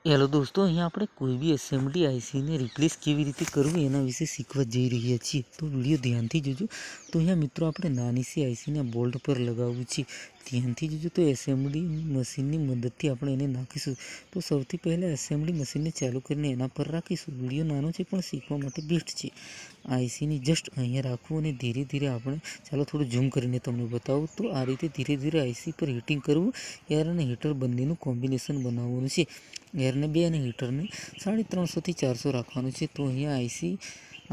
Hello દોસ્તો, અહીંયા આપણે કોઈ બી એસેમ્બલી આઈસીને રિપ્લેસ કેવી રીતે કરવું એના વિશે શીખવા જઈ રહ્યા છીએ. તો વિડીયો ધ્યાનથી જોજો. તો અહીંયા મિત્રો આપણે નાની સી આઈસીને બોલ્ટ પર લગાવવું છે. ધ્યાનથી જોજો. તો એસેમ્બલી મશીનની મદદથી આપણે એને નાખીશું. તો સૌથી પહેલાં એસેમ્બલી મશીનને ચાલુ કરીને એના પર રાખીશું. વિડીયો નાનો છે પણ શીખવા માટે બેસ્ટ છે. આઈસીની જસ્ટ અહીંયા રાખવું અને ધીરે ધીરે આપણે ચાલો થોડું ઝૂમ કરીને તમને બતાવું. તો આ રીતે ધીરે ધીરે આઈસી પર હીટિંગ કરવું. એર અને હીટર બંનેનું કોમ્બિનેશન બનાવવાનું છે. એરને 2 અને હીટરને 350 થી 400 રાખવાનું છે. તો અહીંયા આઈસી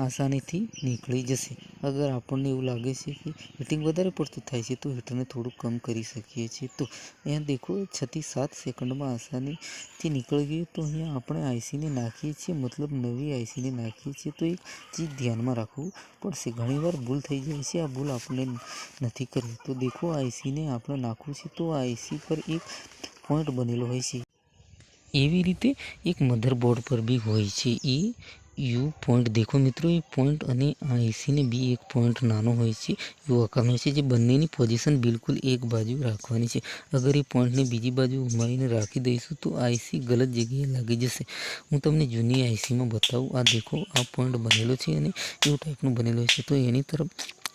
આસાનીથી નીકળી જશે. અગર આપણને એવું લાગે છે કે હીટિંગ વધારે પડતું થાય છે તો હીટરને થોડું કમ કરી શકીએ છીએ. તો અહીંયા દેખો 6 થી 7 સેકન્ડમાં આસાનીથી નીકળી ગયું. તો અહીંયા આપણે આઈસીને નાખીએ છીએ, મતલબ નવી આઈસીને નાખીએ છીએ. તો એક ચીજ ધ્યાનમાં રાખવું પડશે. ઘણીવાર ભૂલ થઈ જાય છે. આ ભૂલ આપણે નથી કરવી. તો દેખો આઈસીને આપણે નાખવું છે. તો આઈસી પર એક પોઈન્ટ બનેલો હોય છે. એવી રીતે એક મધરબોર્ડ પર બી હોય છે એ યુ પોઈન્ટ. દેખો મિત્રો, એ પોઈન્ટ અને આઈસીને બી એક પોઈન્ટ નાનો હોય છે યુ આકારનો છે, જે બંનેની પોઝિશન બિલકુલ એક બાજુ રાખવાની છે. અગર એ પોઈન્ટને બીજી બાજુ ઘુમાવીને રાખી દઈશું તો આઈસી ગલત જગ્યાએ લાગી જશે. હું તમને જૂની આઈસીમાં બતાવું. આ દેખો, આ પોઈન્ટ બનેલો છે અને એવું ટાઈપનું બનેલો છે. તો એની તરફ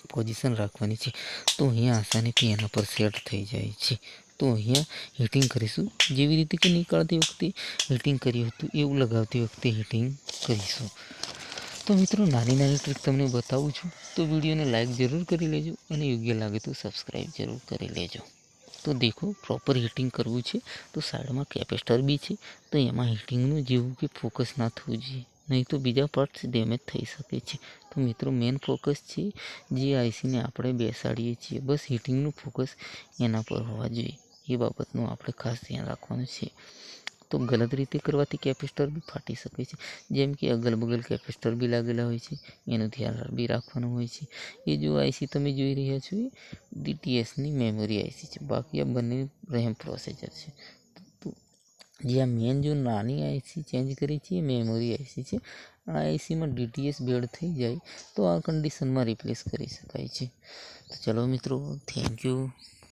પોઝિશન રાખવાની છે. તો અહીંયા આસાનીથી એના પર સેટ થઈ જાય છે. તો અહીંયા હીટિંગ કરીશું. જેવી રીતે કે નીકાળતી વખતે હીટિંગ કર્યું હતું એવું લગાવતી વખતે હીટિંગ કરીશું. તો મિત્રો, નાની નાની ટ્રીક તમને બતાવું છું. તો વિડીયોને લાઈક જરૂર કરી લેજો અને યોગ્ય લાગે તો સબસ્ક્રાઈબ જરૂર કરી લેજો. તો દેખો, પ્રોપર હીટિંગ કરવું છે. તો સાઈડમાં કેપેસિટર બી છે. તો એમાં હીટિંગનું જેવું કે ફોકસ ના થવું જોઈએ, નહીં તો બીજા પાર્ટ્સ ડેમેજ થઈ શકે છે. તો મિત્રો, મેન ફોકસ છે જે આઈસીને આપણે બેસાડીએ છીએ, બસ હીટિંગનું ફોકસ એના પર હોવા જોઈએ. એ બાબતનું આપણે ખાસ ધ્યાન રાખવાનું છે. તો ગલત રીતે કરવાથી કેપેસિટર બી ફાટી શકે છે. જેમ કે અગલ બગલ કેપેસિટર બી લાગેલા હોય છે, એનું ધ્યાન બી રાખવાનું હોય છે. એ જો આઈસી તમે જોઈ રહ્યા છો એ ડીટીએસની મેમરી આઈસી છે. બાકી આ બંને રેમ પ્રોસેસર છે. તો જે આ મેન જો નાની આઈસી ચેન્જ કરી છે એ મેમરી આઈસી છે. આ આઈસીમાં ડીટીએસ બેડ થઈ જાય તો આ કન્ડિશનમાં રિપ્લેસ કરી શકાય છે. તો ચલો મિત્રો, થેન્ક યુ.